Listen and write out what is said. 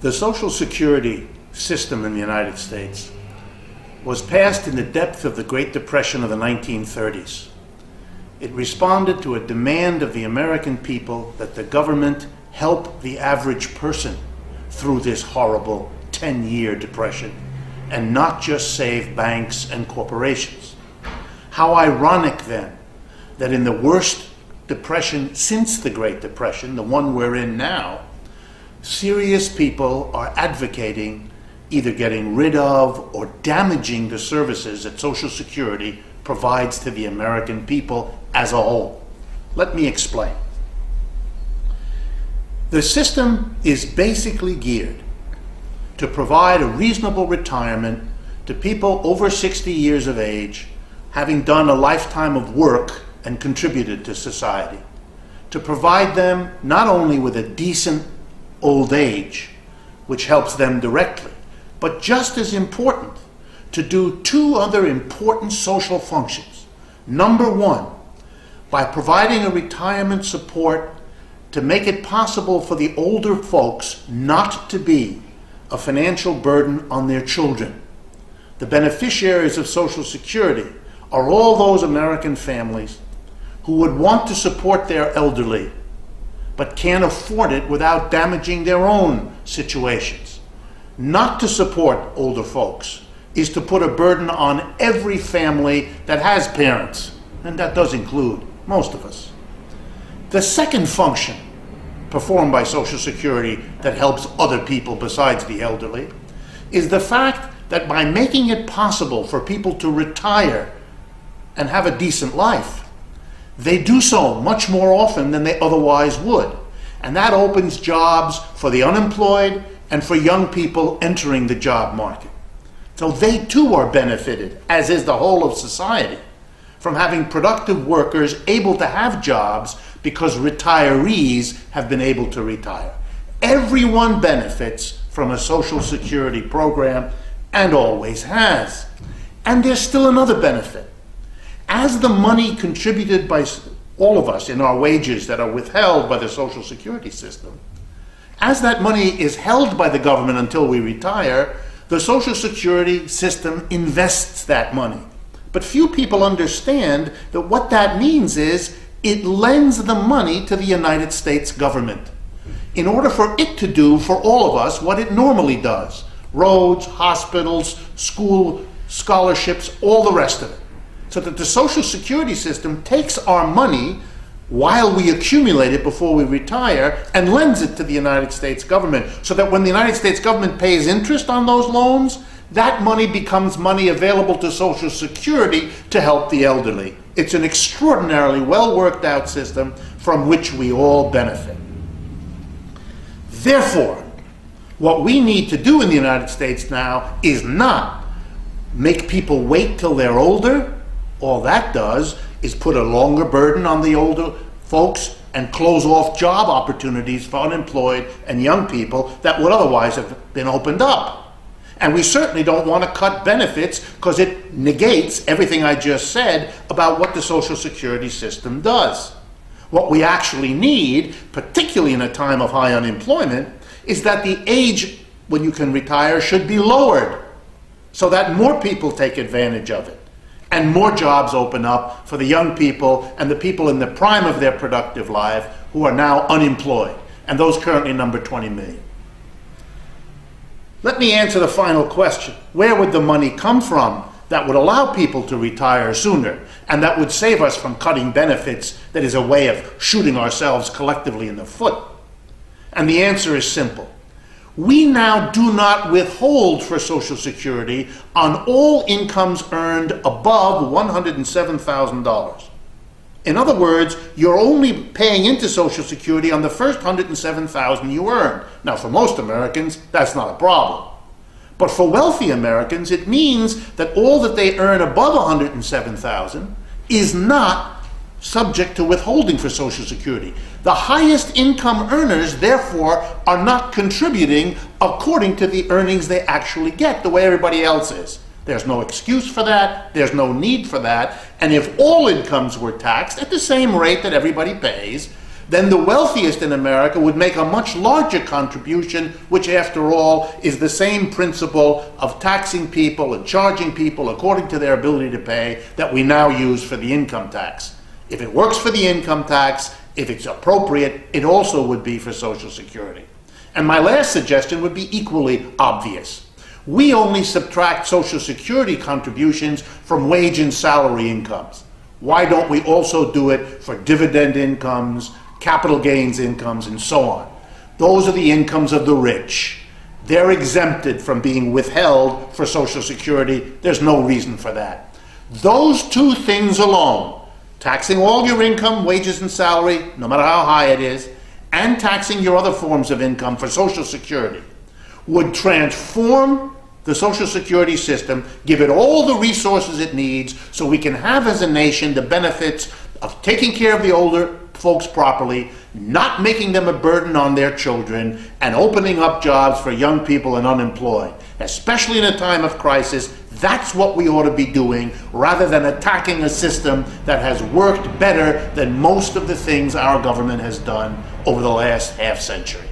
The Social Security system in the United States was passed in the depth of the Great Depression of the 1930s. It responded to a demand of the American people that the government help the average person through this horrible 10-year depression and not just save banks and corporations. How ironic then that in the worst depression since the Great Depression, the one we're in now, serious people are advocating either getting rid of or damaging the services that Social Security provides to the American people as a whole. Let me explain. The system is basically geared to provide a reasonable retirement to people over 60 years of age, having done a lifetime of work and contributed to society, to provide them not only with a decent old age, which helps them directly, but just as important, to do two other important social functions. Number one, by providing a retirement support to make it possible for the older folks not to be a financial burden on their children. The beneficiaries of Social Security are all those American families who would want to support their elderly but can't afford it without damaging their own situations. Not to support older folks is to put a burden on every family that has parents, and that does include most of us. The second function performed by Social Security that helps other people besides the elderly is the fact that by making it possible for people to retire and have a decent life, they do so much more often than they otherwise would. And that opens jobs for the unemployed and for young people entering the job market. So they too are benefited, as is the whole of society, from having productive workers able to have jobs because retirees have been able to retire. Everyone benefits from a Social Security program and always has. And there's still another benefit. As the money contributed by all of us in our wages that are withheld by the Social Security system, as that money is held by the government until we retire, the Social Security system invests that money. But few people understand that what that means is it lends the money to the United States government in order for it to do for all of us what it normally does: roads, hospitals, school scholarships, all the rest of it. So that the Social Security system takes our money while we accumulate it before we retire and lends it to the United States government, so that when the United States government pays interest on those loans, that money becomes money available to Social Security to help the elderly. It's an extraordinarily well worked out system from which we all benefit. Therefore, what we need to do in the United States now is not make people wait till they're older. All that does is put a longer burden on the older folks and close off job opportunities for unemployed and young people that would otherwise have been opened up. And we certainly don't want to cut benefits, because it negates everything I just said about what the Social Security system does. What we actually need, particularly in a time of high unemployment, is that the age when you can retire should be lowered so that more people take advantage of it and more jobs open up for the young people and the people in the prime of their productive life who are now unemployed, and those currently number 20 million. Let me answer the final question. Where would the money come from that would allow people to retire sooner and that would save us from cutting benefits that is a way of shooting ourselves collectively in the foot? And the answer is simple. We now do not withhold for Social Security on all incomes earned above $107,000. In other words, you're only paying into Social Security on the first $107,000 you earn. Now, for most Americans, that's not a problem. But for wealthy Americans, it means that all that they earn above $107,000 is not subject to withholding for Social Security. The highest income earners, therefore, are not contributing according to the earnings they actually get, the way everybody else is. There's no excuse for that. There's no need for that. And if all incomes were taxed at the same rate that everybody pays, then the wealthiest in America would make a much larger contribution, which after all is the same principle of taxing people and charging people according to their ability to pay that we now use for the income tax. If it works for the income tax, if it's appropriate, it also would be for Social Security. And my last suggestion would be equally obvious. We only subtract Social Security contributions from wage and salary incomes. Why don't we also do it for dividend incomes, capital gains incomes, and so on? Those are the incomes of the rich. They're exempted from being withheld for Social Security. There's no reason for that. Those two things alone, taxing all your income, wages and salary, no matter how high it is, and taxing your other forms of income for Social Security, would transform the Social Security system, give it all the resources it needs so we can have as a nation the benefits of taking care of the older folks properly, not making them a burden on their children, and opening up jobs for young people and unemployed. Especially in a time of crisis, that's what we ought to be doing, rather than attacking a system that has worked better than most of the things our government has done over the last half century.